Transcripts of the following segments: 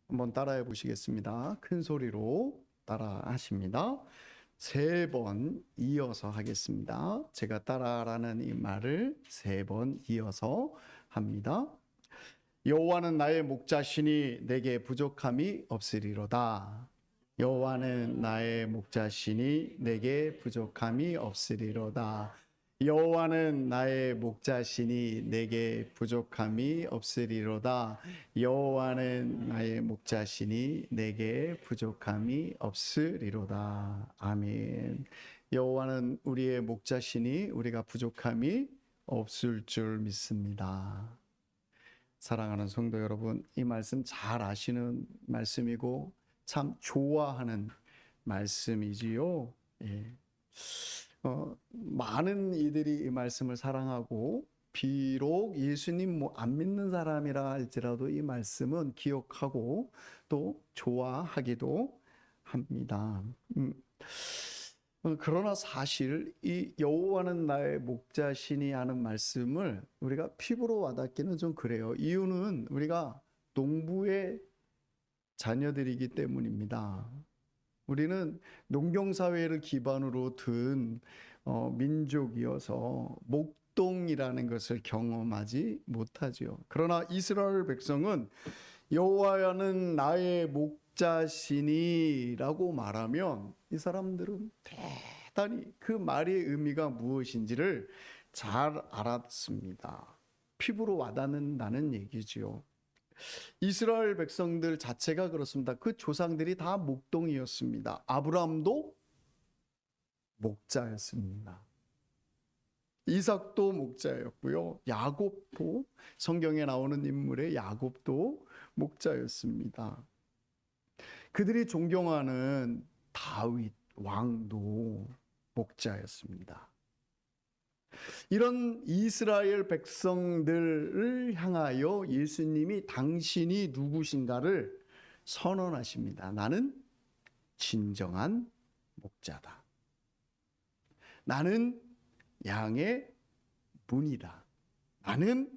한번 따라해 보시겠습니다. 큰 소리로 따라 하십니다. 3번 이어서 하겠습니다. 제가 따라라는 이 말을 3번 이어서 합니다. 여호와는 나의 목자시니 내게 부족함이 없으리로다. 여호와는 나의 목자시니 내게 부족함이 없으리로다. 여호와는 나의 목자시니 내게 부족함이 없으리로다. 여호와는 나의 목자시니 내게 부족함이 없으리로다. 아멘. 여호와는 우리의 목자시니 우리가 부족함이 없을 줄 믿습니다. 사랑하는 성도 여러분, 이 말씀 잘 아시는 말씀이고 참 좋아하는 말씀이지요. 예. 많은 이들이 이 말씀을 사랑하고 비록 예수님 안 믿는 사람이라 할지라도 이 말씀은 기억하고 또 좋아하기도 합니다. 그러나 사실 이 여호와는 나의 목자시니 하는 말씀을 우리가 피부로 와닿기는 좀 그래요. 이유는 우리가 농부의 자녀들이기 때문입니다. 우리는 농경사회를 기반으로 둔 민족이어서 목동이라는 것을 경험하지 못하지요. 그러나 이스라엘 백성은 여호와는 나의 목자시니라고 말하면 이 사람들은 대단히 그 말의 의미가 무엇인지를 잘 알았습니다. 피부로 와닿는다는 얘기지요. 이스라엘 백성들 자체가 그렇습니다. 그 조상들이 다 목동이었습니다. 아브라함도 목자였습니다. 이삭도 목자였고요. 야곱도 성경에 나오는 인물의 야곱도 목자였습니다. 그들이 존경하는 다윗 왕도 목자였습니다. 이런 이스라엘 백성들을 향하여 예수님이 당신이 누구신가를 선언하십니다. 나는 진정한 목자다. 나는 양의 문이다. 나는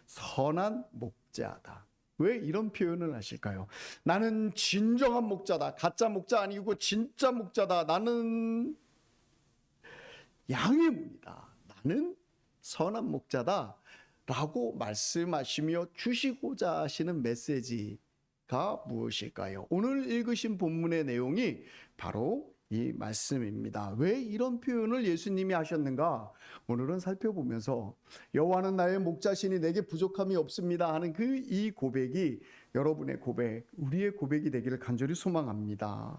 선한 목자다. 왜 이런 표현을 하실까요? 나는 진정한 목자다. 가짜 목자 아니고 진짜 목자다. 나는 양의 문이다. 나는 선한 목자다. 라고 말씀하시며 주시고자 하시는 메시지가 무엇일까요? 오늘 읽으신 본문의 내용이 바로 이 말씀입니다. 왜 이런 표현을 예수님이 하셨는가? 오늘은 살펴보면서 여호와는 나의 목자시니 내게 부족함이 없습니다 하는 그 이 고백이 여러분의 고백, 우리의 고백이 되기를 간절히 소망합니다.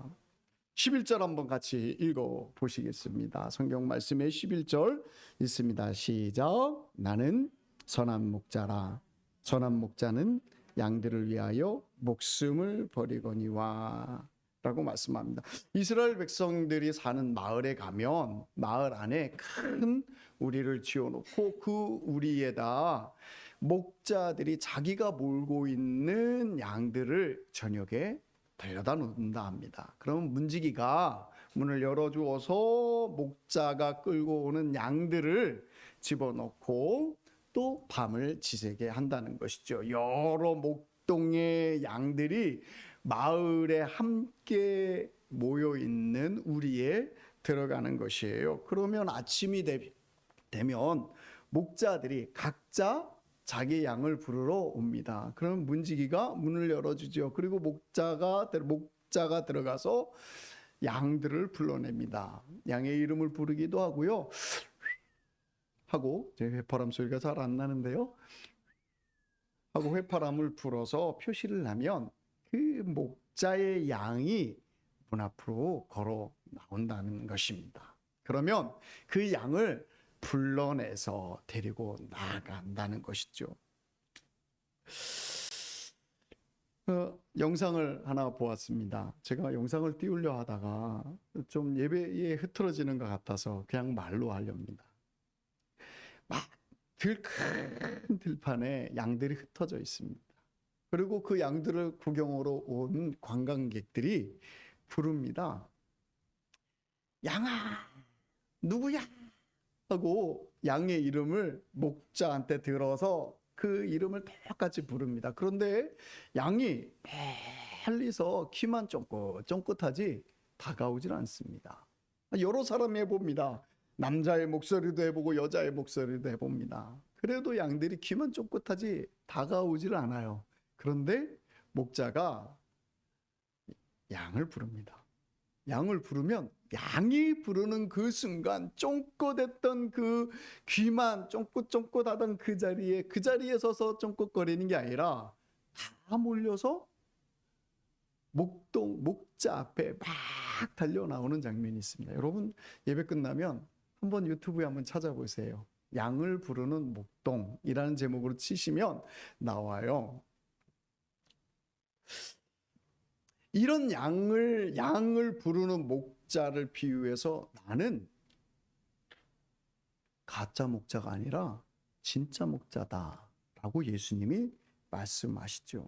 11절 한번 같이 읽어 보시겠습니다. 성경 말씀에 11절 있습니다. 시작. 나는 선한 목자라. 선한 목자는 양들을 위하여 목숨을 버리거니와. 라고 말씀합니다. 이스라엘 백성들이 사는 마을에 가면 마을 안에 큰 우리를 지어놓고 그 우리에다 목자들이 자기가 몰고 있는 양들을 저녁에 데려다 놓는다 합니다. 그럼 문지기가 문을 열어주어서 목자가 끌고 오는 양들을 집어넣고 또 밤을 지새게 한다는 것이죠. 여러 목동의 양들이 마을에 함께 모여 있는 우리에 들어가는 것이에요. 그러면 아침이 되면 목자들이 각자 자기 양을 부르러 옵니다. 그럼 문지기가 문을 열어주죠. 그리고 목자가 들어가서 양들을 불러냅니다. 양의 이름을 부르기도 하고요. 하고 제 휘파람 소리가 잘 안 나는데요. 하고 휘파람을 불어서 표시를 하면 그 목자의 양이 문 앞으로 걸어 나온다는 것입니다. 그러면 그 양을 불러내서 데리고 나간다는 것이죠. 영상을 하나 보았습니다. 제가 영상을 띄우려 하다가 좀 예배에 흐트러지는 것 같아서 그냥 말로 하렵니다. 막 큰 들판에 양들이 흩어져 있습니다. 그리고 그 양들을 구경하러 온 관광객들이 부릅니다. 양아, 누구야? 하고 양의 이름을 목자한테 들어서 그 이름을 똑같이 부릅니다. 그런데 양이 멀리서 키만 쫑긋쫑긋하지 다가오질 않습니다. 여러 사람이 해봅니다. 남자의 목소리도 해보고 여자의 목소리도 해봅니다. 그래도 양들이 키만 쫑긋하지 다가오질 않아요. 그런데 목자가 양을 부릅니다. 양을 부르면 양이 부르는 그 순간 쫑긋했던 그 귀만 쫑긋쫑긋하던 그 자리에 서서 쫑긋거리는 게 아니라 다 몰려서 목자 앞에 막 달려 나오는 장면이 있습니다. 여러분 예배 끝나면 한번 유튜브에 한번 찾아보세요. 양을 부르는 목동이라는 제목으로 치시면 나와요. 이런 양을 부르는 목자를 비유해서 나는 가짜 목자가 아니라 진짜 목자다라고 예수님이 말씀하시죠.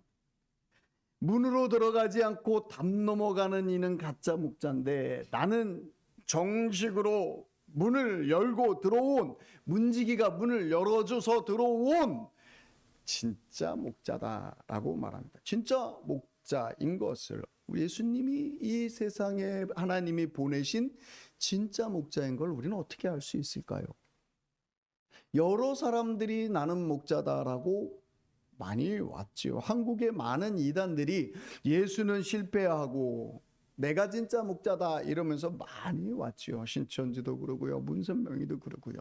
문으로 들어가지 않고 담 넘어가는 이는 가짜 목자인데 나는 정식으로 문을 열고 들어온, 문지기가 문을 열어줘서 들어온 진짜 목자다라고 말합니다. 진짜 목자인 것을 예수님이 이 세상에 하나님이 보내신 진짜 목자인 걸 우리는 어떻게 알 수 있을까요? 여러 사람들이 나는 목자다라고 많이 왔지요. 한국의 많은 이단들이 예수는 실패하고 내가 진짜 목자다 이러면서 많이 왔지요. 신천지도 그러고요. 문선명이도 그러고요.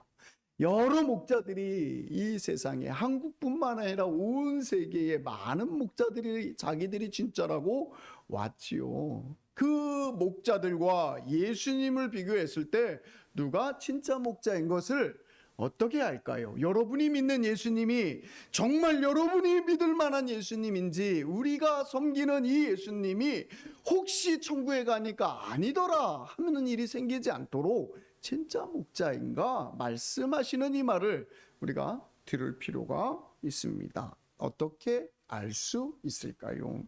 여러 목자들이 이 세상에 한국뿐만 아니라 온 세계에 많은 목자들이 자기들이 진짜라고 왔지요. 그 목자들과 예수님을 비교했을 때 누가 진짜 목자인 것을 어떻게 알까요? 여러분이 믿는 예수님이 정말 여러분이 믿을 만한 예수님인지, 우리가 섬기는 이 예수님이 혹시 천국에 가니까 아니더라 하는 일이 생기지 않도록 진짜 목자인가 말씀하시는 이 말을 우리가 들을 필요가 있습니다. 어떻게 알 수 있을까요?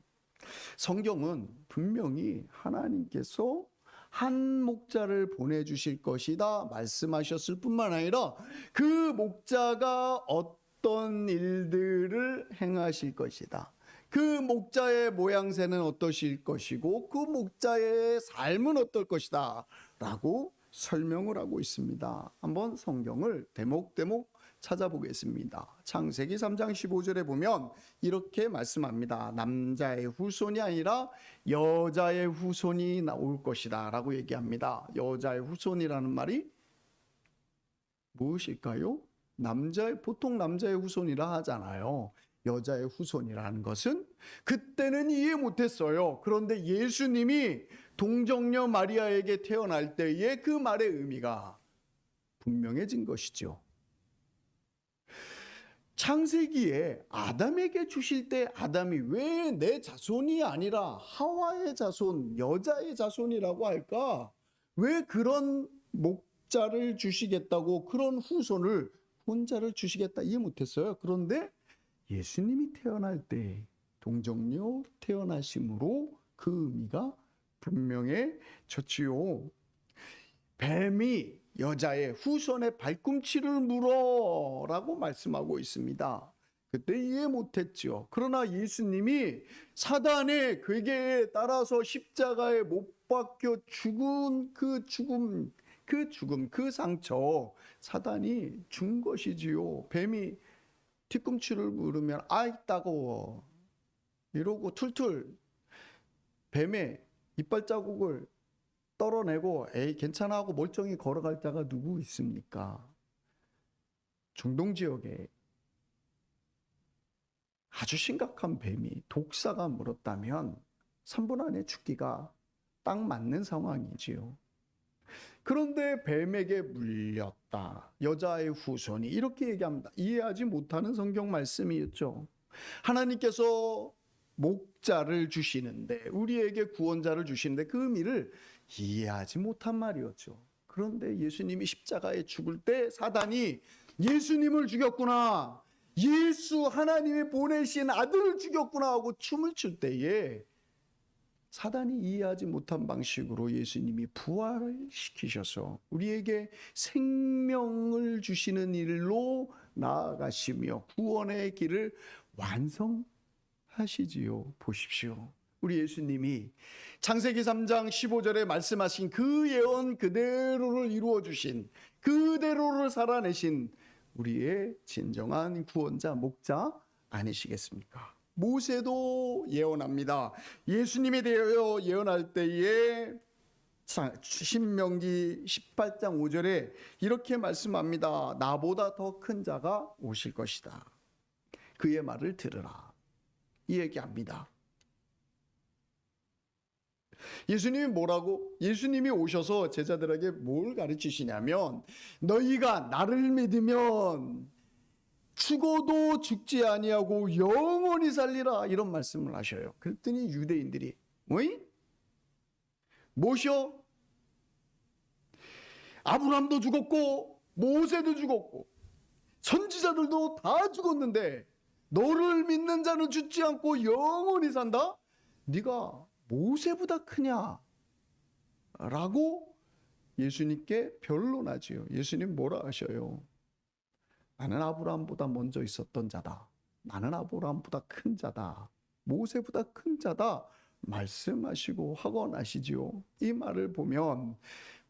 성경은 분명히 하나님께서 한 목자를 보내주실 것이다 말씀하셨을 뿐만 아니라 그 목자가 어떤 일들을 행하실 것이다, 그 목자의 모양새는 어떠실 것이고 그 목자의 삶은 어떨 것이다 라고 설명을 하고 있습니다. 한번 성경을 대목대목 찾아보겠습니다. 창세기 3장 15절에 보면 이렇게 말씀합니다. 남자의 후손이 아니라 여자의 후손이 나올 것이다 라고 얘기합니다. 여자의 후손이라는 말이 무엇일까요? 보통 남자의 후손이라 하잖아요. 여자의 후손이라는 것은 그때는 이해 못했어요. 그런데 예수님이 동정녀 마리아에게 태어날 때에 그 말의 의미가 분명해진 것이죠. 창세기에 아담에게 주실 때 아담이 왜 내 자손이 아니라 하와의 자손, 여자의 자손이라고 할까? 왜 그런 목자를 주시겠다고, 그런 후손을, 혼자를 주시겠다 이해 못했어요. 그런데 예수님이 태어날 때 동정녀 태어나심으로 그 의미가 분명해졌지요. 뱀이 여자의 후손의 발꿈치를 물어라고 말씀하고 있습니다. 그때 이해 못했죠. 그러나 예수님이 사단의 괴계에 따라서 십자가에 못 박혀 죽은 그 죽음, 그 상처, 사단이 준 것이지요. 뱀이 뒤꿈치를 물으면 아이 따가워 이러고 툴툴 뱀의 이빨 자국을 떨어내고 에이 괜찮아 하고 멀쩡히 걸어갈 자가 누구 있습니까? 중동 지역에 아주 심각한 뱀이 독사가 물었다면 3분 안에 죽기가 딱 맞는 상황이지요. 그런데 뱀에게 물렸다, 여자의 후손이, 이렇게 얘기합니다. 이해하지 못하는 성경 말씀이었죠. 하나님께서 목자를 주시는데, 우리에게 구원자를 주시는데 그 의미를 이해하지 못한 말이었죠. 그런데 예수님이 십자가에 죽을 때 사단이 예수님을 죽였구나, 예수 하나님이 보내신 아들을 죽였구나 하고 춤을 출 때에 사단이 이해하지 못한 방식으로 예수님이 부활을 시키셔서 우리에게 생명을 주시는 일로 나아가시며 구원의 길을 완성하시지요. 보십시오. 우리 예수님이 창세기 3장 15절에 말씀하신 그 예언 그대로를 이루어 주신, 그대로를 살아내신 우리의 진정한 구원자, 목자 아니시겠습니까? 모세도 예언합니다. 예수님에 대하여 예언할 때에 신명기 18장 5절에 이렇게 말씀합니다. 나보다 더 큰 자가 오실 것이다. 그의 말을 들으라. 이 얘기합니다. 예수님이 뭐라고? 예수님이 오셔서 제자들에게 뭘 가르치시냐면, 너희가 나를 믿으면 죽어도 죽지 아니하고 영원히 살리라, 이런 말씀을 하셔요. 그랬더니 유대인들이 뭐이? 뭐셔? 아브라함도 죽었고 모세도 죽었고 선지자들도 다 죽었는데 너를 믿는 자는 죽지 않고 영원히 산다? 네가 모세보다 크냐? 라고 예수님께 변론하지요. 예수님 뭐라 하셔요? 나는 아브라함보다 먼저 있었던 자다. 나는 아브라함보다 큰 자다. 모세보다 큰 자다. 말씀하시고 확언하시지요. 이 말을 보면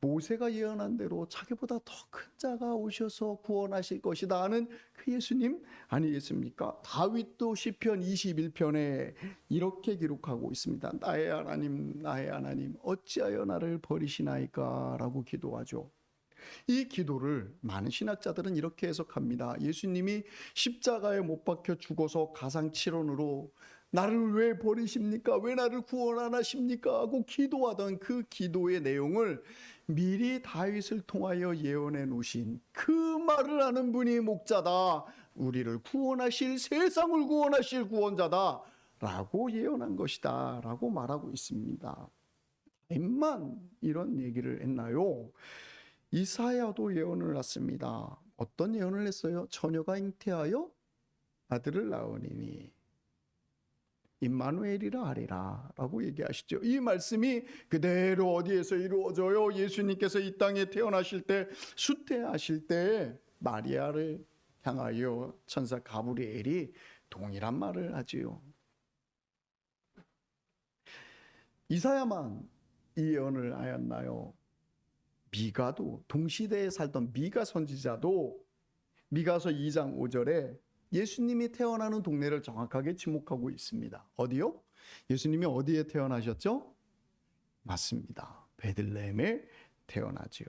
모세가 예언한 대로 자기보다 더 큰 자가 오셔서 구원하실 것이다 하는 그 예수님 아니겠습니까? 다윗도 시편 21편에 이렇게 기록하고 있습니다. 나의 하나님, 나의 하나님, 어찌하여 나를 버리시나이까? 라고 기도하죠. 이 기도를 많은 신학자들은 이렇게 해석합니다. 예수님이 십자가에 못 박혀 죽어서 가상칠언으로 나를 왜 버리십니까? 왜 나를 구원 안 하십니까? 하고 기도하던 그 기도의 내용을 미리 다윗을 통하여 예언해 놓으신 그 말을 하는 분이 목자다. 우리를 구원하실, 세상을 구원하실 구원자다. 라고 예언한 것이다. 라고 말하고 있습니다. 다윗만 이런 얘기를 했나요? 이사야도 예언을 했습니다. 어떤 예언을 했어요? 처녀가 잉태하여 아들을 낳으리니 임마누엘이라 하리라 라고 얘기하시죠. 이 말씀이 그대로 어디에서 이루어져요? 예수님께서 이 땅에 태어나실 때, 수태하실 때 마리아를 향하여 천사 가브리엘이 동일한 말을 하지요. 이사야만 이 예언을 하였나요? 미가도, 동시대에 살던 미가 선지자도 미가서 2장 5절에 예수님이 태어나는 동네를 정확하게 지목하고 있습니다. 어디요? 예수님이 어디에 태어나셨죠? 맞습니다. 베들레헴에 태어나지요.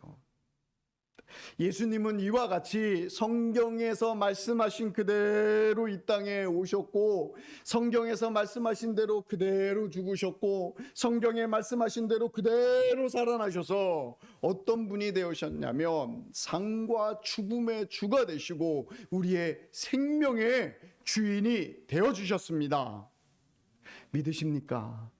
예수님은 이와 같이 성경에서 말씀하신 그대로 이 땅에 오셨고, 성경에서 말씀하신 대로 그대로 죽으셨고, 성경에 말씀하신 대로 그대로 살아나셔서 어떤 분이 되셨냐면 상과 죽음의 주가 되시고 우리의 생명의 주인이 되어주셨습니다. 믿으십니까?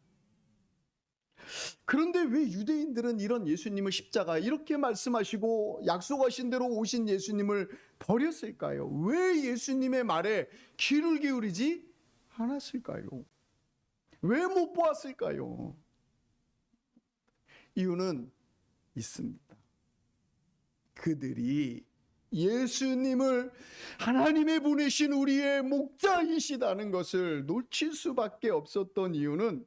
그런데 왜 유대인들은 이런 예수님을 십자가 이렇게 말씀하시고 약속하신 대로 오신 예수님을 버렸을까요? 왜 예수님의 말에 귀를 기울이지 않았을까요? 왜 못 보았을까요? 이유는 있습니다. 그들이 예수님을 하나님의 보내신 우리의 목자이시다는 것을 놓칠 수밖에 없었던 이유는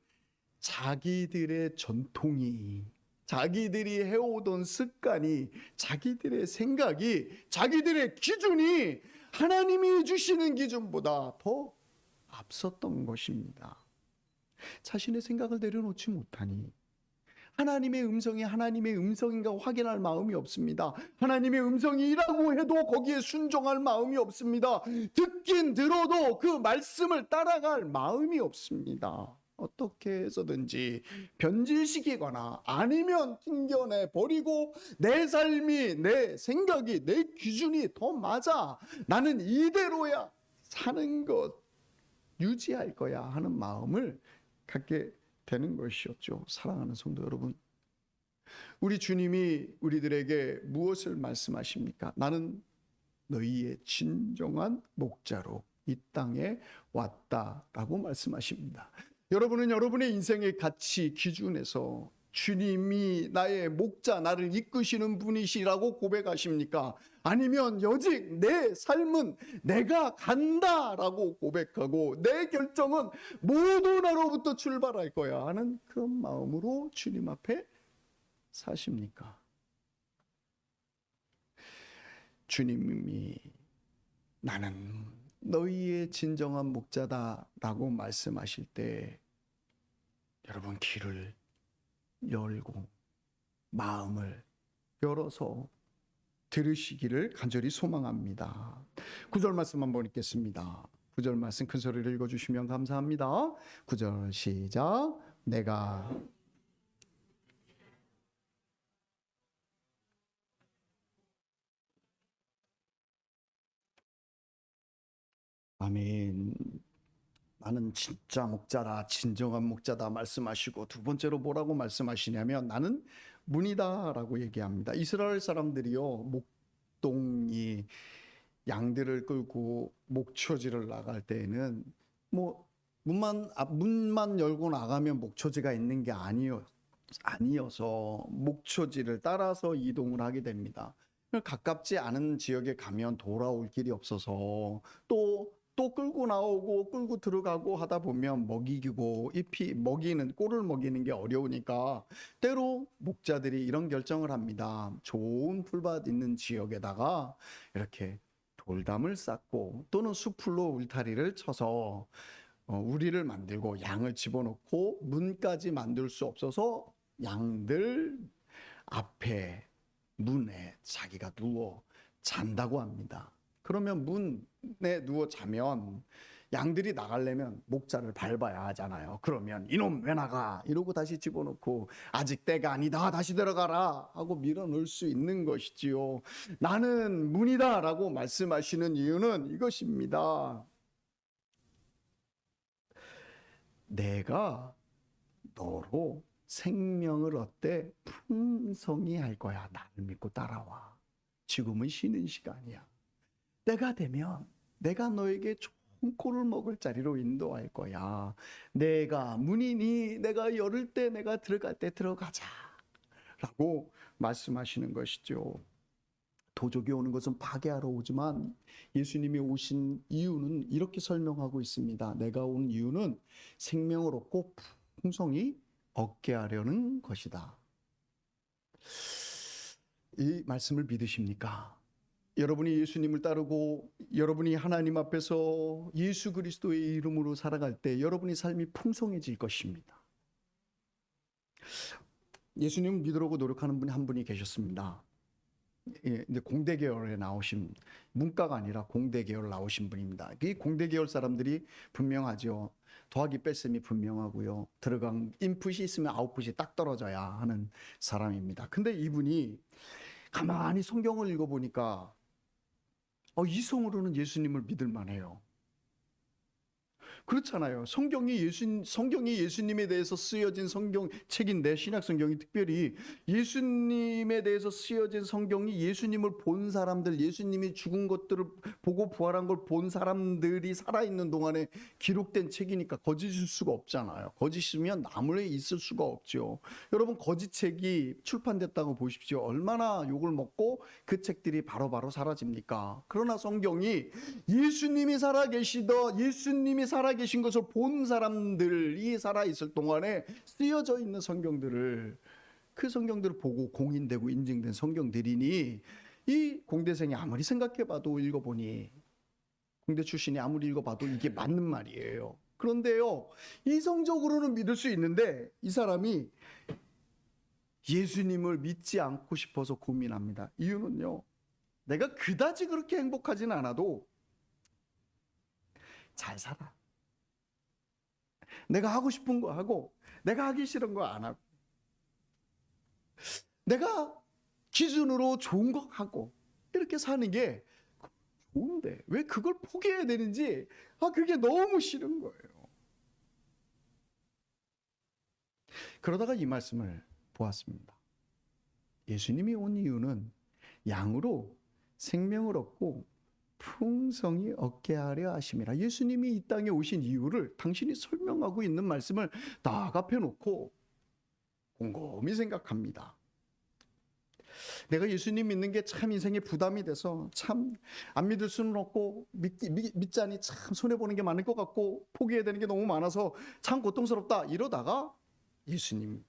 자기들의 전통이, 자기들이 해오던 습관이, 자기들의 생각이, 자기들의 기준이 하나님이 주시는 기준보다 더 앞섰던 것입니다. 자신의 생각을 내려놓지 못하니 하나님의 음성이 하나님의 음성인가 확인할 마음이 없습니다. 하나님의 음성이라고 해도 거기에 순종할 마음이 없습니다. 듣긴 들어도 그 말씀을 따라갈 마음이 없습니다. 어떻게 해서든지 변질시키거나 아니면 튕겨내 버리고 내 삶이, 내 생각이, 내 기준이 더 맞아, 나는 이대로야 사는 것 유지할 거야 하는 마음을 갖게 되는 것이었죠. 사랑하는 성도 여러분, 우리 주님이 우리들에게 무엇을 말씀하십니까? 나는 너희의 진정한 목자로 이 땅에 왔다라고 말씀하십니다. 여러분은 여러분의 인생의 가치 기준에서 주님이 나의 목자, 나를 이끄시는 분이시라고 고백하십니까? 아니면 여직 내 삶은 내가 간다라고 고백하고 내 결정은 모두 나로부터 출발할 거야 하는 그런 마음으로 주님 앞에 사십니까? 주님이 나는 너희의 진정한 목자다라고 말씀하실 때 여러분 귀를 열고 마음을 열어서 들으시기를 간절히 소망합니다. 9절 말씀 한번 읽겠습니다. 9절 말씀 큰 소리로 읽어주시면 감사합니다. 9절 시작. 내가 아멘. 나는 진짜 목자다, 진정한 목자다 말씀하시고 두 번째로 뭐라고 말씀하시냐면 나는 문이다라고 얘기합니다. 이스라엘 사람들이요 목동이 양들을 끌고 목초지를 나갈 때에는 뭐 문만 열고 나가면 목초지가 있는 게 아니어서 목초지를 따라서 이동을 하게 됩니다. 가깝지 않은 지역에 가면 돌아올 길이 없어서 또 끌고 나오고 끌고 들어가고 하다 보면 먹이고 잎이 먹이는 꼴을 먹이는 게 어려우니까 때로 목자들이 이런 결정을 합니다. 좋은 풀밭 있는 지역에다가 이렇게 돌담을 쌓고 또는 수풀로 울타리를 쳐서 우리를 만들고 양을 집어넣고 문까지 만들 수 없어서 양들 앞에 문에 자기가 누워 잔다고 합니다. 그러면 문에 누워 자면 양들이 나가려면 목자를 밟아야 하잖아요. 그러면 이놈 왜 나가? 이러고 다시 집어넣고 아직 때가 아니다. 다시 들어가라 하고 밀어넣을 수 있는 것이지요. 나는 문이다 라고 말씀하시는 이유는 이것입니다. 내가 너로 생명을 얻되 풍성히 할 거야. 나를 믿고 따라와. 지금은 쉬는 시간이야. 때가 되면 내가 너에게 좋은 꼴을 먹을 자리로 인도할 거야. 내가 문이니 내가 열을 때 내가 들어갈 때 들어가자 라고 말씀하시는 것이죠. 도적이 오는 것은 파괴하러 오지만 예수님이 오신 이유는 이렇게 설명하고 있습니다. 내가 온 이유는 생명을 얻고 풍성히 얻게 하려는 것이다. 이 말씀을 믿으십니까? 여러분이 예수님을 따르고 여러분이 하나님 앞에서 예수 그리스도의 이름으로 살아갈 때 여러분의 삶이 풍성해질 것입니다. 예수님을 믿으려고 노력하는 분이 한 분이 계셨습니다. 이제 공대 계열에 나오신, 문과가 아니라 공대 계열 나오신 분입니다. 이 공대 계열 사람들이 분명하죠. 더하기 뺄셈이 분명하고요. 들어간 인풋이 있으면 아웃풋이 딱 떨어져야 하는 사람입니다. 근데 이분이 가만히 성경을 읽어보니까 이성으로는 예수님을 믿을 만해요. 그렇잖아요. 성경이 예수님에 대해서 쓰여진 성경책인데, 신약 성경이 특별히 예수님에 대해서 쓰여진 성경이 예수님을 본 사람들, 예수님이 죽은 것들을 보고 부활한 걸 본 사람들이 살아있는 동안에 기록된 책이니까 거짓일 수가 없잖아요. 거짓이면 나무에 있을 수가 없죠. 여러분, 거짓책이 출판됐다고 보십시오. 얼마나 욕을 먹고 그 책들이 바로바로 사라집니까? 그러나 성경이 예수님이 살아계신 것을 본 사람들이 살아있을 동안에 쓰여져 있는 성경들을, 그 성경들을 보고 공인되고 인증된 성경들이니 이 공대생이 아무리 생각해봐도 읽어보니, 공대 출신이 아무리 읽어봐도 이게 맞는 말이에요. 그런데요, 이성적으로는 믿을 수 있는데 이 사람이 예수님을 믿지 않고 싶어서 고민합니다. 이유는요, 내가 그다지 그렇게 행복하진 않아도 잘 살아. 내가 하고 싶은 거 하고 내가 하기 싫은 거 안 하고 내가 기준으로 좋은 거 하고 이렇게 사는 게 좋은데 왜 그걸 포기해야 되는지 그게 너무 싫은 거예요. 그러다가 이 말씀을 보았습니다. 예수님이 온 이유는 양으로 생명을 얻고 풍성히 얻게 하려 하심이라. 예수님이 이 땅에 오신 이유를 당신이 설명하고 있는 말씀을 딱 앞에 놓고 곰곰이 생각합니다. 내가 예수님 믿는 게 참 인생에 부담이 돼서 참 안 믿을 수는 없고 믿자니 참 손해보는 게 많을 것 같고 포기해야 되는 게 너무 많아서 참 고통스럽다 이러다가 예수님이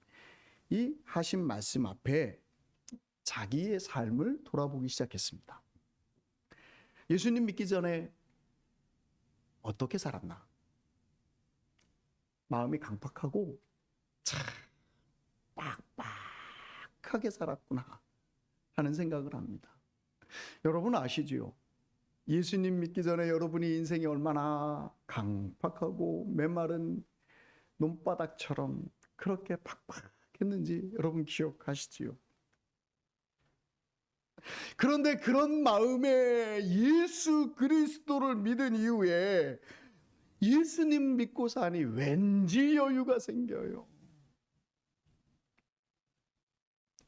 하신 말씀 앞에 자기의 삶을 돌아보기 시작했습니다. 예수님 믿기 전에 어떻게 살았나? 마음이 강팍하고 참 빡빡하게 살았구나 하는 생각을 합니다. 여러분 아시지요? 예수님 믿기 전에 여러분이 인생이 얼마나 강팍하고 메마른 논바닥처럼 그렇게 팍팍했는지 여러분 기억하시지요? 그런데 그런 마음에 예수 그리스도를 믿은 이후에 예수님 믿고 사니 왠지 여유가 생겨요.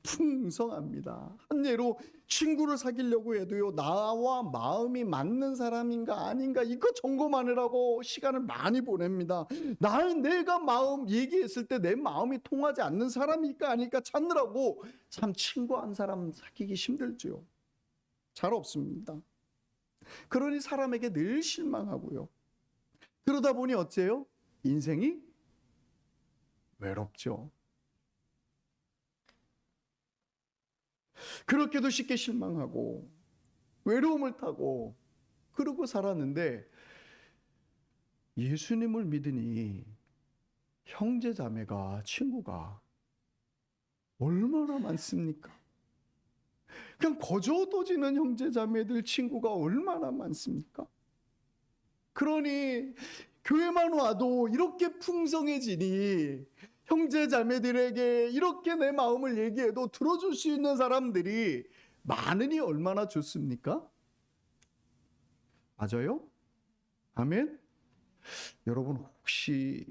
풍성합니다. 한 예로 친구를 사귀려고 해도요, 나와 마음이 맞는 사람인가 아닌가 이거 점검하느라고 시간을 많이 보냅니다. 내가 마음 얘기했을 때 내 마음이 통하지 않는 사람일까 아닐까 찾느라고 참 친구 한 사람 사귀기 힘들죠. 잘 없습니다. 그러니 사람에게 늘 실망하고요. 그러다 보니 어째요? 인생이 외롭죠. 그렇게도 쉽게 실망하고 외로움을 타고 그러고 살았는데 예수님을 믿으니 형제 자매가 친구가 얼마나 많습니까? 그냥 거저도지는 형제 자매들 친구가 얼마나 많습니까? 그러니 교회만 와도 이렇게 풍성해지니 형제 자매들에게 이렇게 내 마음을 얘기해도 들어줄 수 있는 사람들이 많으니 얼마나 좋습니까? 맞아요? 아멘? 여러분 혹시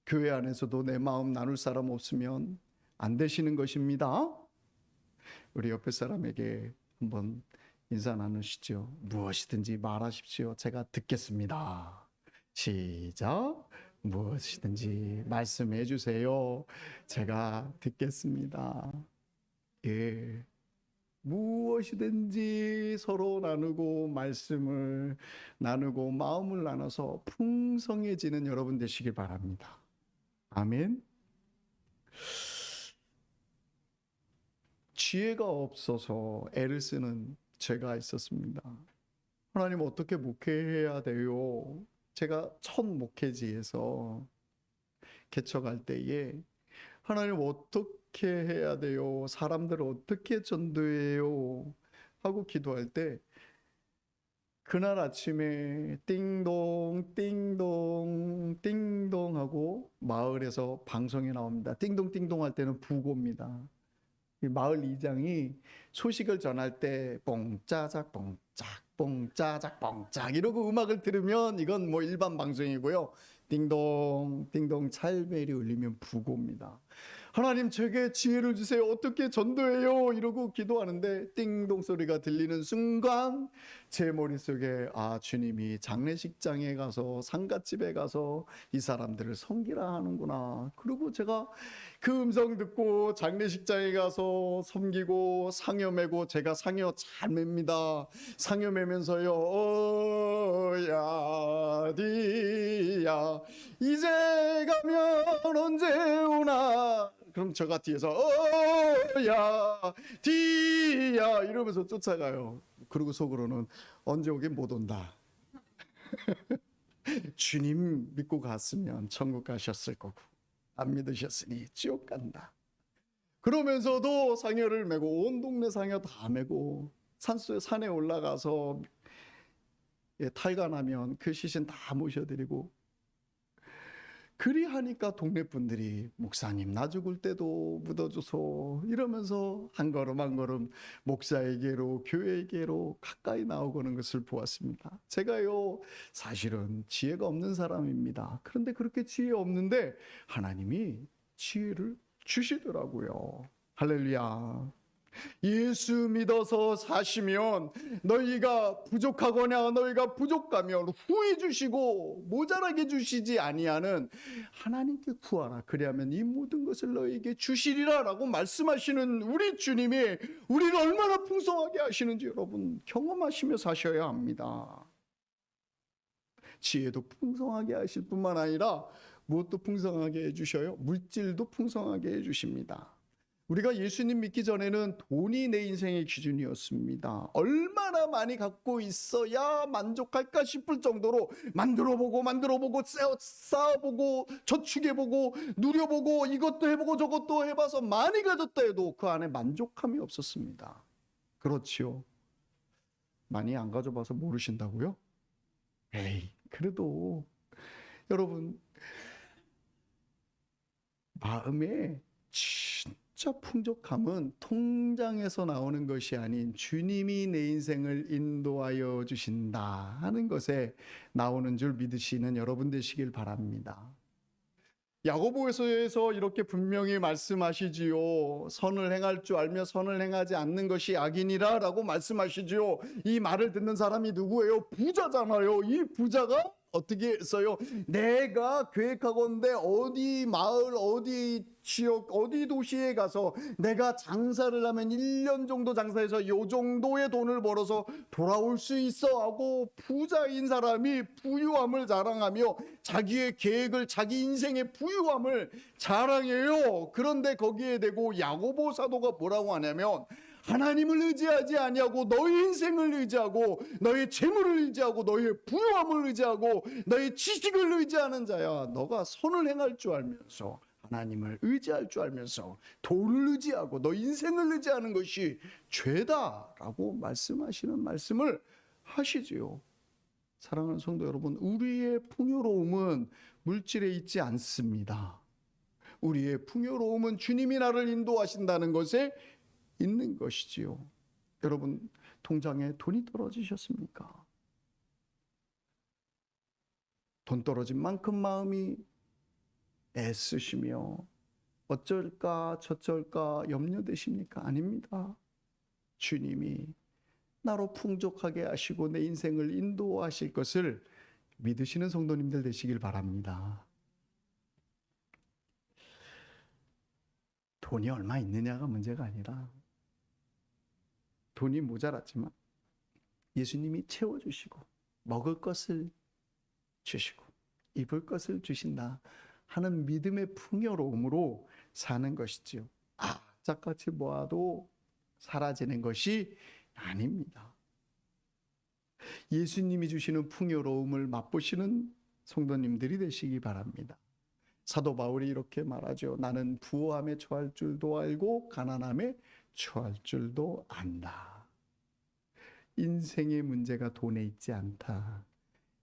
교회 안에서도 내 마음 나눌 사람 없으면 안 되시는 것입니다. 우리 옆에 사람에게 한번 인사 나누시죠. 무엇이든지 말하십시오. 제가 듣겠습니다. 시작. 무엇이든지 말씀해 주세요. 제가 듣겠습니다. 예. 무엇이든지 서로 나누고 말씀을 나누고 마음을 나눠서 풍성해지는 여러분 되시길 바랍니다. 아멘. 지혜가 없어서 애를 쓰는 제가 있었습니다. 하나님 어떻게 목회해야 돼요? 제가 첫 목회지에서 개척할 때에 하나님 어떻게 해야 돼요? 사람들을 어떻게 전도해요? 하고 기도할 때 그날 아침에 띵동 띵동 띵동 하고 마을에서 방송이 나옵니다. 띵동 띵동 할 때는 부고입니다. 마을 이장이 소식을 전할 때 뽕짜작 뽕짝 뽕짜작 뽕짝 이러고 음악을 들으면 이건 뭐 일반 방송이고요. 띵동 띵동 찰벨이 울리면 부고입니다. 하나님 제게 지혜를 주세요. 어떻게 전도해요? 이러고 기도하는데 띵동 소리가 들리는 순간 제 머릿속에 주님이 장례식장에 가서 상갓집에 가서 이 사람들을 섬기라 하는구나. 그리고 제가 그 음성 듣고 장례식장에 가서 섬기고 상여 매고 제가 상여 잘 맵니다. 상여 매면서요. 어야 디야 이제 가면 언제 오나. 그럼 제가 뒤에서 어야 디야 이러면서 쫓아가요. 그리고 속으로는 언제 오긴 못 온다. 주님 믿고 갔으면 천국 가셨을 거고 안 믿으셨으니 지옥 간다. 그러면서도 상여를 메고 온 동네 상여 다 메고 산에 올라가서 탈관하면 그 시신 다 모셔드리고 그리 하니까 동네 분들이 목사님 나 죽을 때도 묻어줘서 이러면서 한 걸음 한 걸음 목사에게로 교회에게로 가까이 나오고는 것을 보았습니다. 제가요 사실은 지혜가 없는 사람입니다. 그런데 그렇게 지혜 없는데 하나님이 지혜를 주시더라고요. 할렐루야. 예수 믿어서 사시면 너희가 부족하거나 너희가 부족하면 후히 주시고 모자라게 주시지 아니하는 하나님께 구하라. 그리하면 이 모든 것을 너희에게 주시리라 라고 말씀하시는 우리 주님이 우리를 얼마나 풍성하게 하시는지 여러분 경험하시며 사셔야 합니다. 지혜도 풍성하게 하실 뿐만 아니라 무엇도 풍성하게 해주셔요? 물질도 풍성하게 해주십니다. 우리가 예수님 믿기 전에는 돈이 내 인생의 기준이었습니다. 얼마나 많이 갖고 있어야 만족할까 싶을 정도로 만들어보고 쌓아보고 저축해보고 누려보고 이것도 해보고 저것도 해봐서 많이 가졌다 해도 그 안에 만족함이 없었습니다. 그렇지요. 많이 안 가져봐서 모르신다고요? 에이, 그래도 여러분 마음에 진짜 풍족함은 통장에서 나오는 것이 아닌 주님이 내 인생을 인도하여 주신다 하는 것에 나오는 줄 믿으시는 여러분 되시길 바랍니다. 야고보서에서 이렇게 분명히 말씀하시지요. 선을 행할 줄 알며 선을 행하지 않는 것이 악이니라 라고 말씀하시지요. 이 말을 듣는 사람이 누구예요? 부자잖아요. 이 부자가 어떻게 했어요? 내가 계획하건대 어디 마을, 어디 지역, 어디 도시에 가서 내가 장사를 하면 1년 정도 장사해서 요 정도의 돈을 벌어서 돌아올 수 있어 하고 부자인 사람이 부유함을 자랑하며 자기의 계획을, 자기 인생의 부유함을 자랑해요. 그런데 거기에 대고 야고보 사도가 뭐라고 하냐면 하나님을 의지하지 아니하고 너희 인생을 의지하고 너희 재물을 의지하고 너희 부유함을 의지하고 너희 지식을 의지하는 자야. 너가 선을 행할 줄 알면서 하나님을 의지할 줄 알면서 돈을 의지하고 너 인생을 의지하는 것이 죄다라고 말씀하시는 말씀을 하시지요. 사랑하는 성도 여러분, 우리의 풍요로움은 물질에 있지 않습니다. 우리의 풍요로움은 주님이 나를 인도하신다는 것에 있는 것이지요. 여러분 통장에 돈이 떨어지셨습니까? 돈 떨어진 만큼 마음이 애쓰시며 어쩔까 저쩔까 염려되십니까? 아닙니다. 주님이 나로 풍족하게 하시고 내 인생을 인도하실 것을 믿으시는 성도님들 되시길 바랍니다. 돈이 얼마 있느냐가 문제가 아니라 돈이 모자랐지만 예수님이 채워주시고 먹을 것을 주시고 입을 것을 주신다 하는 믿음의 풍요로움으로 사는 것이지요. 악착같이 모아도 사라지는 것이 아닙니다. 예수님이 주시는 풍요로움을 맛보시는 성도님들이 되시기 바랍니다. 사도 바울이 이렇게 말하죠. 나는 부요함에 처할 줄도 알고 가난함에 처할 줄도 안다. 인생의 문제가 돈에 있지 않다.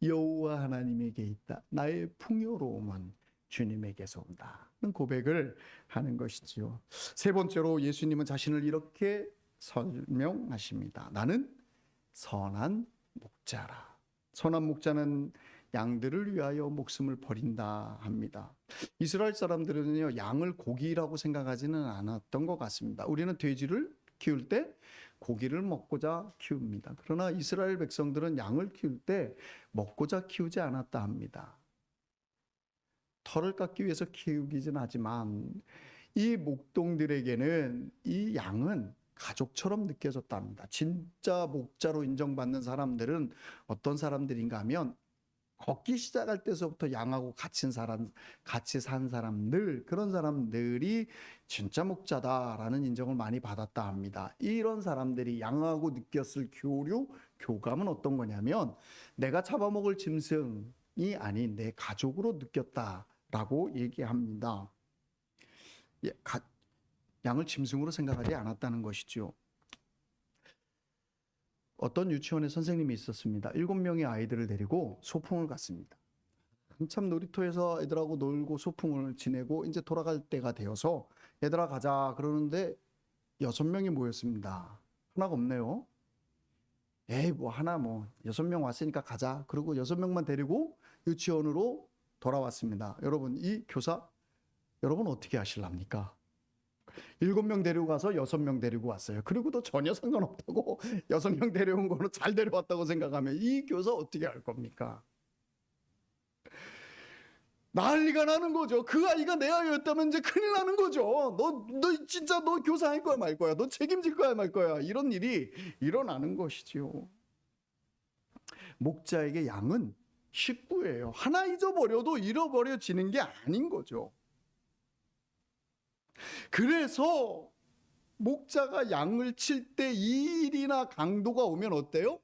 여호와 하나님에게 있다. 나의 풍요로움은 주님에게서 온다는 고백을 하는 것이지요. 세 번째로 예수님은 자신을 이렇게 설명하십니다. 나는 선한 목자라. 선한 목자는 양들을 위하여 목숨을 버린다 합니다. 이스라엘 사람들은요, 양을 고기라고 생각하지는 않았던 것 같습니다. 우리는 돼지를 키울 때 고기를 먹고자 키웁니다. 그러나 이스라엘 백성들은 양을 키울 때 먹고자 키우지 않았다 합니다. 털을 깎기 위해서 키우기는 하지만 이 목동들에게는 이 양은 가족처럼 느껴졌다 합니다. 진짜 목자로 인정받는 사람들은 어떤 사람들인가 하면 걷기 시작할 때서부터 양하고 같이 산 사람들, 그런 사람들이 진짜 목자다라는 인정을 많이 받았다 합니다. 이런 사람들이 양하고 느꼈을 교류, 교감은 어떤 거냐면 내가 잡아먹을 짐승이 아닌 내 가족으로 느꼈다라고 얘기합니다. 양을 짐승으로 생각하지 않았다는 것이죠. 어떤 유치원에 선생님이 있었습니다. 7명의 아이들을 데리고 소풍을 갔습니다. 한참 놀이터에서 애들하고 놀고 소풍을 지내고 이제 돌아갈 때가 되어서 얘들아 가자 그러는데 6명이 모였습니다. 하나가 없네요. 에이 뭐 하나 뭐 6명 왔으니까 가자. 그리고 6명만 데리고 유치원으로 돌아왔습니다. 여러분 이 교사 여러분 어떻게 하실랍니까? 7명 데리고 가서 6명 데리고 왔어요. 그리고도 전혀 상관없다고 6명 데려온 거는 잘 데려왔다고 생각하면 이 교사 어떻게 할 겁니까? 난리가 나는 거죠. 그 아이가 내 아이였다면 이제 큰일 나는 거죠. 너 진짜 너 교사할 거야 말 거야? 너 책임질 거야 말 거야? 이런 일이 일어나는 것이지요. 목자에게 양은 식구예요. 하나 잊어버려도 잃어버려지는 게 아닌 거죠. 그래서 목자가 양을 칠 때 이 일이나 강도가 오면 어때요?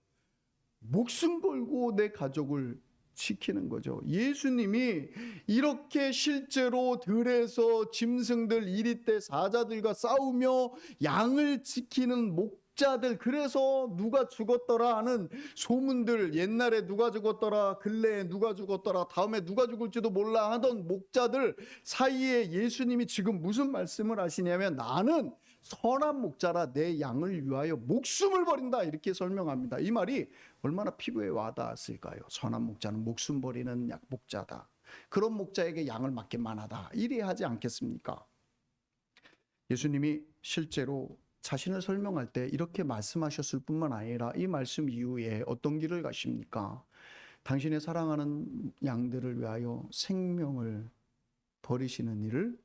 목숨 걸고 내 가족을 지키는 거죠. 예수님이 이렇게 실제로 들에서 짐승들 이리떼 사자들과 싸우며 양을 지키는 목자들, 그래서 누가 죽었더라 하는 소문들, 옛날에 누가 죽었더라, 근래에 누가 죽었더라, 다음에 누가 죽을지도 몰라 하던 목자들 사이에 예수님이 지금 무슨 말씀을 하시냐면, 나는 선한 목자라 내 양을 위하여 목숨을 버린다, 이렇게 설명합니다. 이 말이 얼마나 피부에 와닿았을까요? 선한 목자는 목숨 버리는 목자다. 그런 목자에게 양을 맡기만 하다, 이래 하지 않겠습니까? 예수님이 실제로 자신을 설명할 때 이렇게 말씀하셨을 뿐만 아니라 이 말씀 이후에 어떤 길을 가십니까? 당신의 사랑하는 양들을 위하여 생명을 버리시는 일을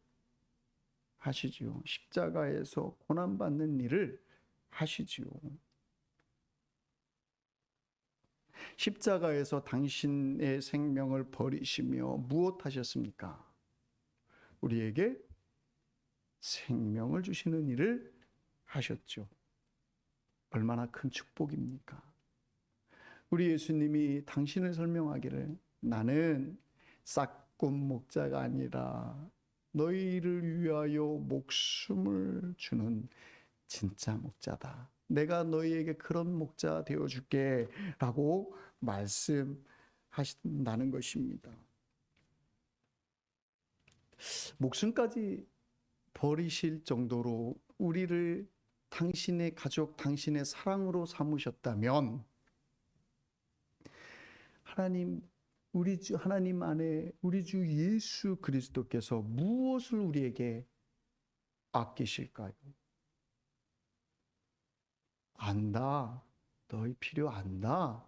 하시지요. 십자가에서 고난받는 일을 하시지요. 십자가에서 당신의 생명을 버리시며 무엇 하셨습니까? 우리에게 생명을 주시는 일을 하셨죠. 얼마나 큰 축복입니까? 우리 예수님이 당신을 설명하기를, 나는 싹꾼 목자가 아니라 너희를 위하여 목숨을 주는 진짜 목자다. 내가 너희에게 그런 목자 되어줄게 라고 말씀하신다는 것입니다. 목숨까지 버리실 정도로 우리를 당신의 가족, 당신의 사랑으로 삼으셨다면, 하나님 안에 우리 주 예수 그리스도께서 무엇을 우리에게 아끼실까요? 안다, 너희 필요 안다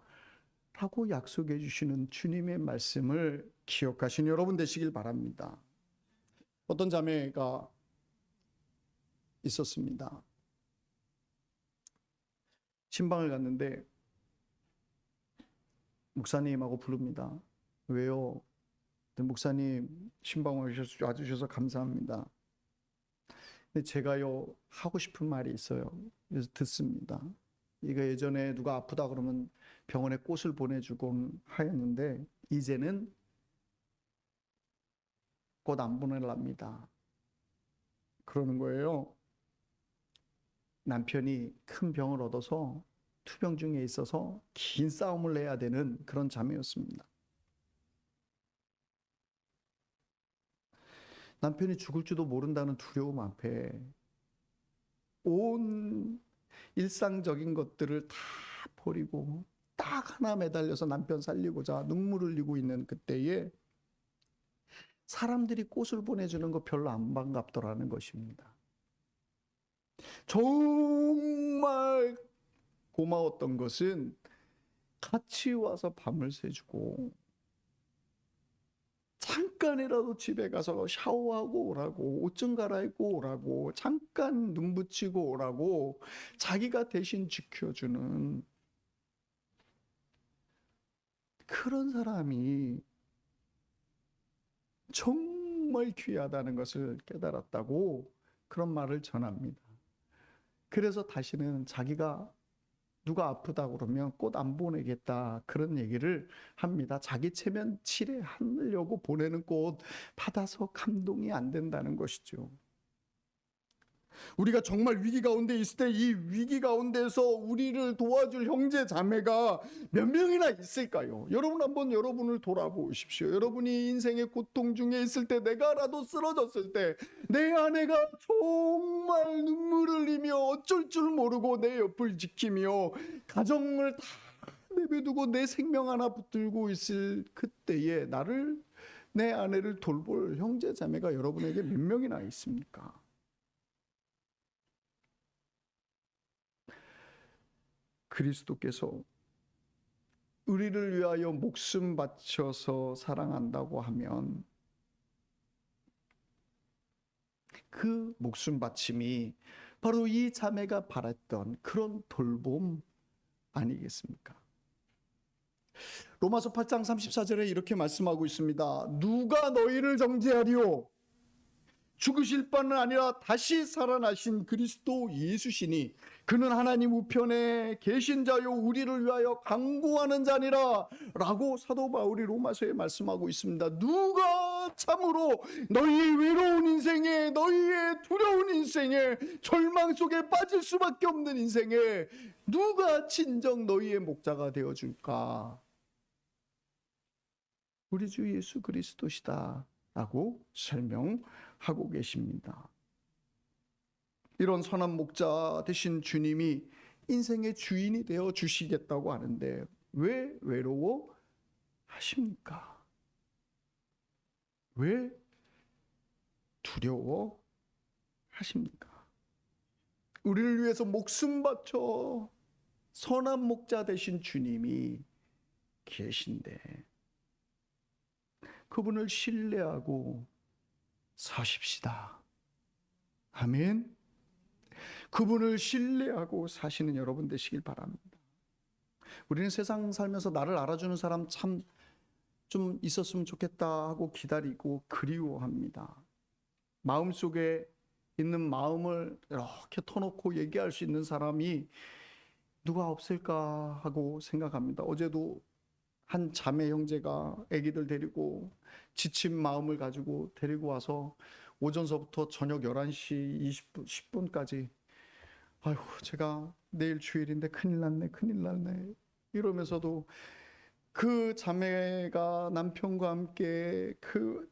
라고 약속해 주시는 주님의 말씀을 기억하신 여러분 되시길 바랍니다. 어떤 자매가 있었습니다. 신방을 갔는데 목사님하고 부릅니다. 왜요? 목사님, 신방 와주셔서 감사합니다. 근데 제가요, 하고 싶은 말이 있어요. 그래서 듣습니다. 이거 예전에 누가 아프다 그러면 병원에 꽃을 보내주곤 하였는데, 이제는 꽃 안 보내랍니다. 그러는 거예요. 남편이 큰 병을 얻어서 투병 중에 있어서 긴 싸움을 해야 되는 그런 자매였습니다. 남편이 죽을지도 모른다는 두려움 앞에 온 일상적인 것들을 다 버리고 딱 하나 매달려서 남편 살리고자 눈물을 흘리고 있는 그때에 사람들이 꽃을 보내주는 거 별로 안 반갑더라는 것입니다. 정말 고마웠던 것은 같이 와서 밤을 새주고 잠깐이라도 집에 가서 샤워하고 오라고, 옷 좀 갈아입고 오라고, 잠깐 눈 붙이고 오라고 자기가 대신 지켜주는 그런 사람이 정말 귀하다는 것을 깨달았다고 그런 말을 전합니다. 그래서 다시는 자기가 누가 아프다고 그러면 꽃 안 보내겠다, 그런 얘기를 합니다. 자기 체면 칠해하려고 보내는 꽃 받아서 감동이 안 된다는 것이죠. 우리가 정말 위기 가운데 있을 때 이 위기 가운데서 우리를 도와줄 형제 자매가 몇 명이나 있을까요? 여러분 한번 여러분을 돌아보십시오. 여러분이 인생의 고통 중에 있을 때, 내가라도 쓰러졌을 때, 내 아내가 정말 눈물 흘리며 어쩔 줄 모르고 내 옆을 지키며 가정을 다 내버려두고 내 생명 하나 붙들고 있을 그때에 내 아내를 돌볼 형제 자매가 여러분에게 몇 명이나 있습니까? 그리스도께서 우리를 위하여 목숨 바쳐서 사랑한다고 하면 그 목숨 바침이 바로 이 자매가 바랐던 그런 돌봄 아니겠습니까? 로마서 8장 34절에 이렇게 말씀하고 있습니다. 누가 너희를 정죄하리요? 죽으실 바는 아니라 다시 살아나신 그리스도 예수시니 그는 하나님 우편에 계신 자요 우리를 위하여 간구하는 자니라 라고 사도 바울이 로마서에 말씀하고 있습니다. 누가 참으로 너희의 외로운 인생에, 너희의 두려운 인생에, 절망 속에 빠질 수밖에 없는 인생에 누가 진정 너희의 목자가 되어줄까? 우리 주 예수 그리스도시다 라고 설명하고 계십니다. 이런 선한 목자 되신 주님이 인생의 주인이 되어 주시겠다고 하는데 왜 외로워 하십니까? 왜 두려워 하십니까? 우리를 위해서 목숨 바쳐 선한 목자 되신 주님이 계신데 그분을 신뢰하고 사십시다. 아멘. 그분을 신뢰하고 사시는 여러분 되시길 바랍니다. 우리는 세상 살면서 나를 알아주는 사람 참 좀 있었으면 좋겠다 하고 기다리고 그리워합니다. 마음속에 있는 마음을 이렇게 터놓고 얘기할 수 있는 사람이 누가 없을까 하고 생각합니다. 어제도 한 자매 형제가 아기들 데리고 지친 마음을 가지고 데리고 와서 오전서부터 저녁 11시 20분, 10분까지 아이고 제가 내일 주일인데 큰일 났네 이러면서도 그 자매가 남편과 함께 그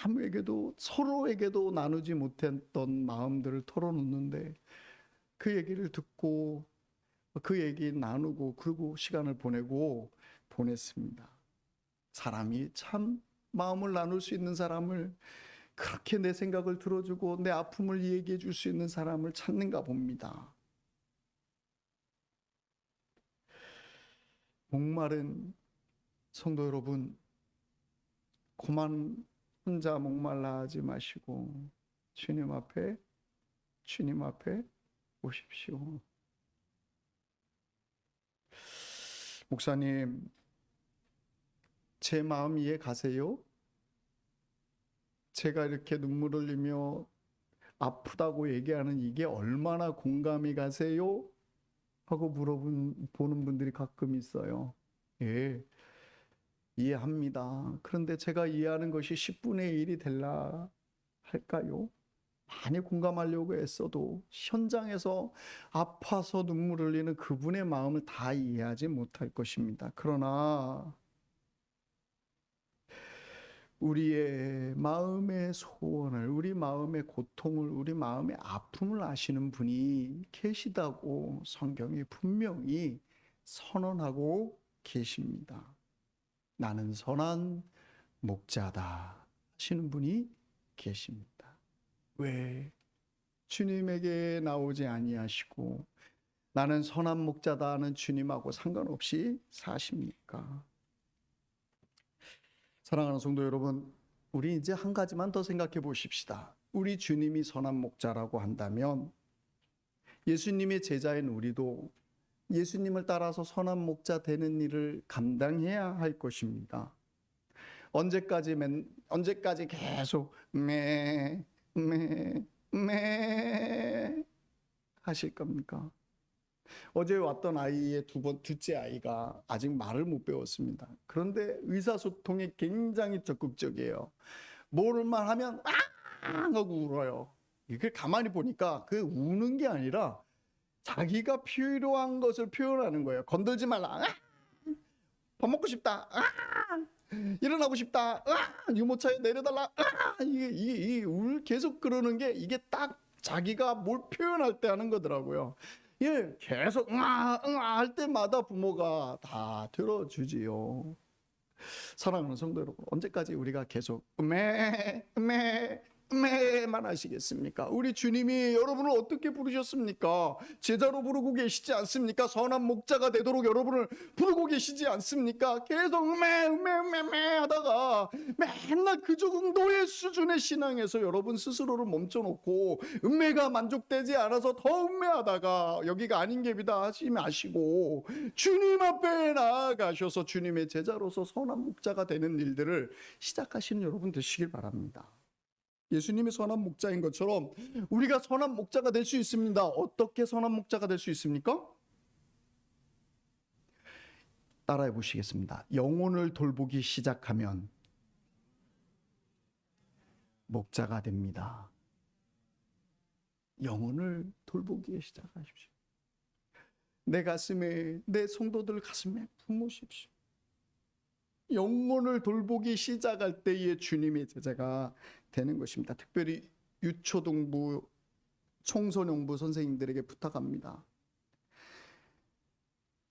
남에게도 서로에게도 나누지 못했던 마음들을 털어놓는데 그 얘기를 듣고 그 얘기 나누고 그러고 시간을 보냈습니다. 사람이 참 마음을 나눌 수 있는 사람을 그렇게 내 생각을 들어주고 내 아픔을 얘기해 줄 수 있는 사람을 찾는가 봅니다. 목마른 성도 여러분, 그만 혼자 목말라 하지 마시고 주님 앞에 오십시오. 목사님, 제 마음 이해 가세요? 제가 이렇게 눈물 흘리며 아프다고 얘기하는 이게 얼마나 공감이 가세요? 하고 물어보는 분들이 가끔 있어요. 예, 이해합니다. 그런데 제가 이해하는 것이 10분의 1이 될라 할까요? 많이 공감하려고 애써도 현장에서 아파서 눈물 흘리는 그분의 마음을 다 이해하지 못할 것입니다. 그러나 우리의 마음의 소원을, 우리 마음의 고통을, 우리 마음의 아픔을 아시는 분이 계시다고 성경이 분명히 선언하고 계십니다. 나는 선한 목자다 하시는 분이 계십니다. 왜 주님에게 나오지 아니하시고 나는 선한 목자다 하는 주님하고 상관없이 사십니까? 사랑하는 성도 여러분, 우리 이제 한 가지만 더 생각해 보십시다. 우리 주님이 선한 목자라고 한다면 예수님의 제자인 우리도 예수님을 따라서 선한 목자 되는 일을 감당해야 할 것입니다. 언제까지 계속 매 하실 겁니까? 어제 왔던 아이의 둘째 아이가 아직 말을 못 배웠습니다. 그런데 의사소통에 굉장히 적극적이에요. 뭐를만 하면 아 하고 울어요. 이게 가만히 보니까 그 우는 게 아니라 자기가 필요한 것을 표현하는 거예요. 건들지 말라. 밥 먹고 싶다. 일어나고 싶다. 유모차에 내려달라. 이게 계속 그러는 게 이게 딱 자기가 뭘 표현할 때 하는 거더라고요. 예, 계속 할 때마다 부모가 다 들어주지요. 사랑하는 성도 여러분, 언제까지 우리가 계속 음메만 하시겠습니까? 우리 주님이 여러분을 어떻게 부르셨습니까? 제자로 부르고 계시지 않습니까? 선한 목자가 되도록 여러분을 부르고 계시지 않습니까? 계속 음메 하다가 맨날 그 정도의 수준의 신앙에서 여러분 스스로를 멈춰놓고 음메가 만족되지 않아서 더 음메하다가 여기가 아닌 갭이다 하지 마시고 주님 앞에 나아가셔서 주님의 제자로서 선한 목자가 되는 일들을 시작하시는 여러분 되시길 바랍니다. 예수님이 선한 목자인 것처럼 우리가 선한 목자가 될 수 있습니다. 어떻게 선한 목자가 될 수 있습니까? 따라해 보시겠습니다. 영혼을 돌보기 시작하면 목자가 됩니다. 영혼을 돌보기 시작하십시오. 내 가슴에, 내 성도들 가슴에 품으십시오. 영혼을 돌보기 시작할 때에 주님의 제자가 되는 것입니다. 특별히 유초등부, 청소년부 선생님들에게 부탁합니다.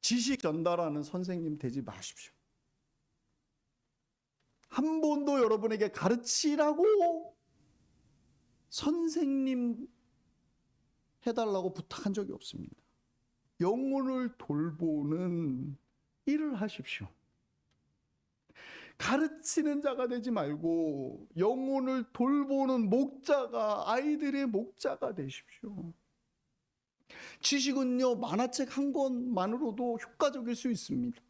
지식 전달하는 선생님 되지 마십시오. 한 번도 여러분에게 가르치라고 선생님 해달라고 부탁한 적이 없습니다. 영혼을 돌보는 일을 하십시오. 가르치는 자가 되지 말고 영혼을 돌보는 목자가, 아이들의 목자가 되십시오. 지식은요, 만화책 한 권만으로도 효과적일 수 있습니다.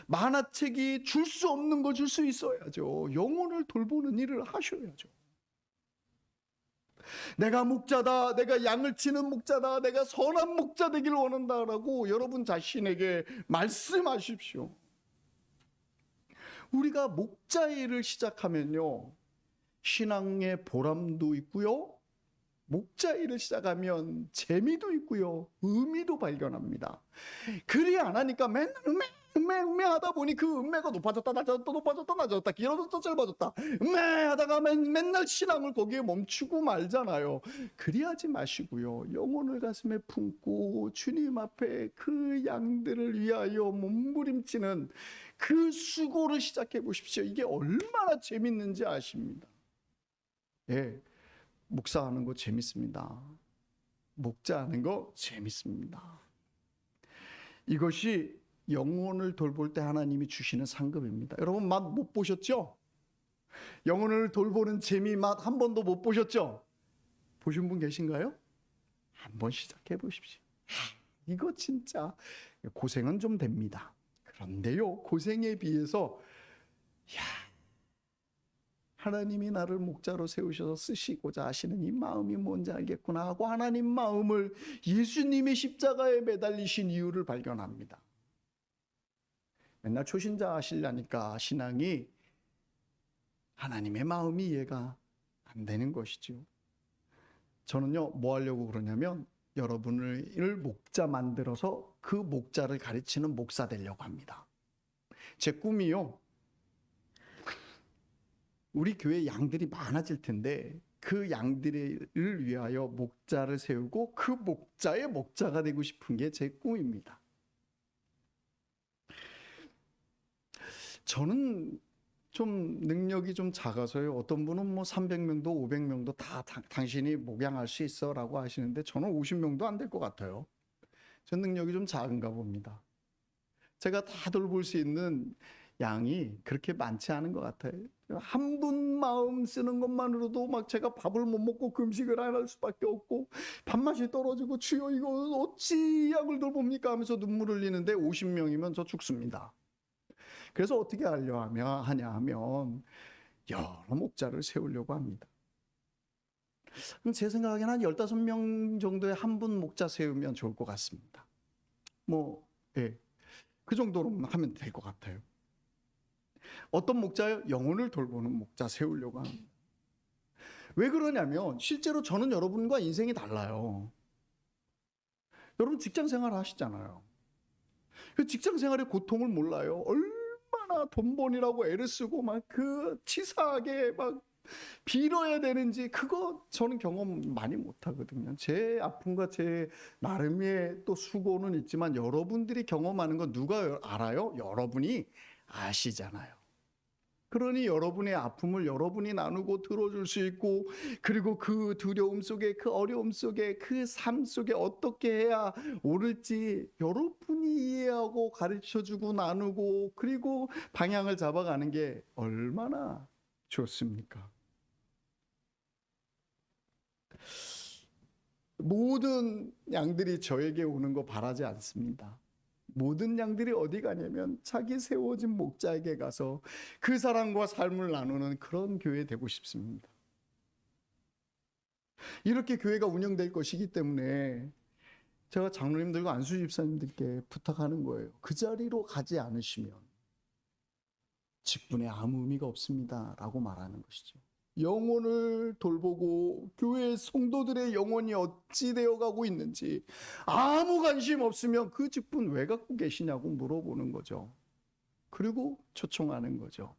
만화책이 줄 수 없는 걸 줄 수 있어야죠. 영혼을 돌보는 일을 하셔야죠. 내가 목자다, 내가 양을 치는 목자다, 내가 선한 목자 되길 원한다라고 여러분 자신에게 말씀하십시오. 우리가 목자 일을 시작하면요, 신앙의 보람도 있고요, 목자 일을 시작하면 재미도 있고요, 의미도 발견합니다. 그리 안 하니까 맨날 음메 하다 보니 그 음메가 높아졌다 낮아졌다 높아졌다 낮아졌다 길어졌다 짧아졌다 음메 하다가 맨날 신앙을 거기에 멈추고 말잖아요. 그리하지 마시고요, 영혼을 가슴에 품고 주님 앞에 그 양들을 위하여 몸부림치는 그 수고를 시작해 보십시오. 이게 얼마나 재밌는지 아십니다. 예, 목사하는 거 재밌습니다. 목자하는 거 재밌습니다. 이것이 영혼을 돌볼 때 하나님이 주시는 상급입니다. 여러분 맛 못 보셨죠? 영혼을 돌보는 재미 맛 한 번도 못 보셨죠? 보신 분 계신가요? 한번 시작해 보십시오. 이거 진짜 고생은 좀 됩니다. 그런데요, 고생에 비해서 하나님이 나를 목자로 세우셔서 쓰시고자 하시는 이 마음이 뭔지 알겠구나 하고 하나님 마음을 예수님의 십자가에 매달리신 이유를 발견합니다. 맨날 초신자 하시려니까 신앙이 하나님의 마음이 이해가 안 되는 것이죠. 저는요, 뭐 하려고 그러냐면 여러분을 목자 만들어서 그 목자를 가르치는 목사 되려고 합니다. 제 꿈이요, 우리 교회 양들이 많아질 텐데 그 양들을 위하여 목자를 세우고 그 목자의 목자가 되고 싶은 게 제 꿈입니다. 저는 좀 능력이 좀 작아서요, 어떤 분은 뭐 300명도 500명도 다 당신이 목양할 수 있어 라고 하시는데 저는 50명도 안 될 것 같아요. 전 능력이 좀 작은가 봅니다. 제가 다 돌볼 수 있는 양이 그렇게 많지 않은 것 같아요. 한 분 마음 쓰는 것만으로도 막 제가 밥을 못 먹고 금식을 안 할 수밖에 없고 밥맛이 떨어지고 주여 이거 어찌 양을 돌봅니까 하면서 눈물 흘리는데 50명이면 저 죽습니다. 그래서 어떻게 하냐 하면 여러 목자를 세우려고 합니다. 제 생각에는 한 15명 정도의 한 분 목자 세우면 좋을 것 같습니다. 그 정도로 하면 될 것 같아요. 어떤 목자요? 영혼을 돌보는 목자 세우려고 합니다. 왜 그러냐면 실제로 저는 여러분과 인생이 달라요. 여러분 직장 생활을 하시잖아요. 그 직장 생활의 고통을 몰라요. 얼마나 돈 번이라고 애를 쓰고 막 그 치사하게 막 빌어야 되는지 그거 저는 경험 많이 못 하거든요. 제 아픔과 제 나름의 또 수고는 있지만 여러분들이 경험하는 건 누가 알아요? 여러분이 아시잖아요. 그러니 여러분의 아픔을 여러분이 나누고 들어줄 수 있고, 그리고 그 두려움 속에, 그 어려움 속에, 그 삶 속에 어떻게 해야 옳을지 여러분이 이해하고 가르쳐주고 나누고, 그리고 방향을 잡아가는 게 얼마나 좋습니까? 모든 양들이 저에게 오는 거 바라지 않습니다. 모든 양들이 어디 가냐면 자기 세워진 목자에게 가서 그 사람과 삶을 나누는 그런 교회 되고 싶습니다. 이렇게 교회가 운영될 것이기 때문에 제가 장로님들과 안수 집사님들께 부탁하는 거예요. 그 자리로 가지 않으시면 직분에 아무 의미가 없습니다 라고 말하는 것이죠. 영혼을 돌보고 교회 성도들의 영혼이 어찌 되어가고 있는지 아무 관심 없으면 그 직분 왜 갖고 계시냐고 물어보는 거죠. 그리고 초청하는 거죠.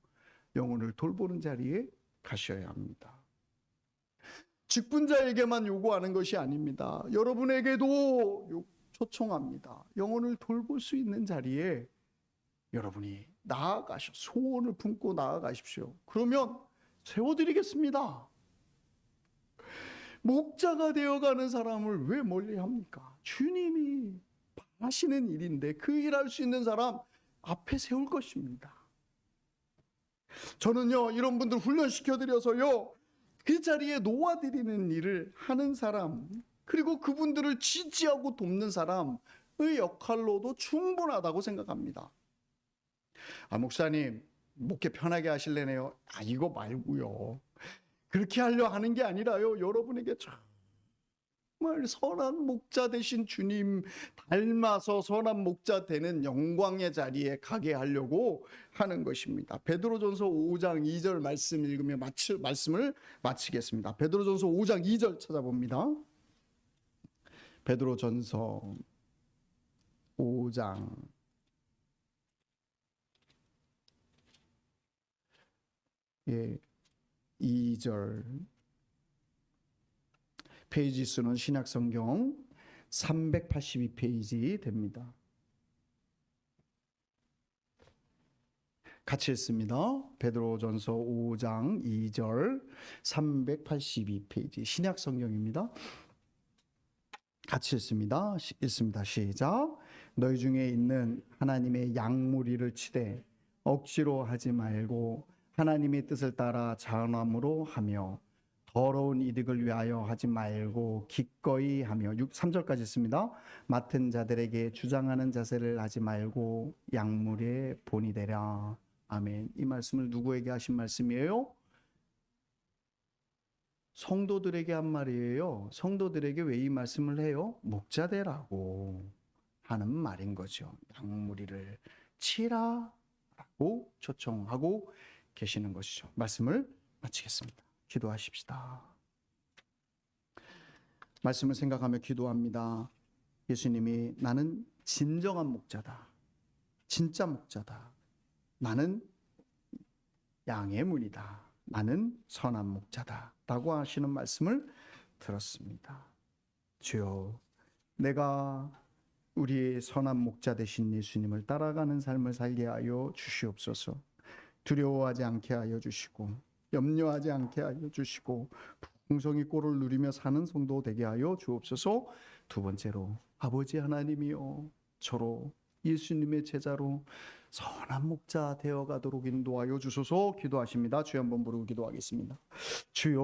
영혼을 돌보는 자리에 가셔야 합니다. 직분자에게만 요구하는 것이 아닙니다. 여러분에게도 초청합니다. 영혼을 돌볼 수 있는 자리에 여러분이 나아가십시오. 소원을 품고 나아가십시오. 그러면 세워드리겠습니다. 목자가 되어가는 사람을 왜 멀리합니까? 주님이 하시는 일인데 그 일할 수 있는 사람 앞에 세울 것입니다. 저는요, 이런 분들 훈련시켜드려서요, 그 자리에 놓아드리는 일을 하는 사람, 그리고 그분들을 지지하고 돕는 사람의 역할로도 충분하다고 생각합니다. 목사님, 목회 편하게 하실래네요? 이거 말고요. 그렇게 하려 하는 게 아니라요, 여러분에게 정말 선한 목자 되신 주님 닮아서 선한 목자 되는 영광의 자리에 가게 하려고 하는 것입니다. 베드로전서 5장 2절 말씀 읽으며 말씀을 마치겠습니다. 베드로전서 5장 2절 찾아봅니다. 베드로전서 5장 2절. 페이지 수는 신약성경 382페이지 됩니다. 같이 읽습니다. 베드로전서 5장 2절 382페이지 신약성경입니다. 같이 읽습니다. 시작. 너희 중에 있는 하나님의 양무리를 치되 억지로 하지 말고 하나님의 뜻을 따라 자원함으로 하며 더러운 이득을 위하여 하지 말고 기꺼이 하며 3절까지 있습니다. 맡은 자들에게 주장하는 자세를 하지 말고 양물의 본이 되라. 아멘. 이 말씀을 누구에게 하신 말씀이에요? 성도들에게 한 말이에요. 성도들에게 왜 이 말씀을 해요? 목자 되라고 하는 말인 거죠. 양무리를 치라라고 초청하고 계시는 것이죠. 말씀을 마치겠습니다. 기도하십시다. 말씀을 생각하며 기도합니다. 예수님이 나는 진정한 목자다. 진짜 목자다. 나는 양의 문이다. 나는 선한 목자다. 라고 하시는 말씀을 들었습니다. 주여, 내가 우리의 선한 목자 되신 예수님을 따라가는 삶을 살게 하여 주시옵소서. 두려워하지 않게 하여 주시고 염려하지 않게 하여 주시고 풍성히 꼴을 누리며 사는 성도 되게 하여 주옵소서. 두 번째로, 아버지 하나님이여, 저로 예수님의 제자로 선한 목자 되어가도록 인도하여 주소서. 기도하십니다. 주여 한번 부르고 기도하겠습니다. 주여.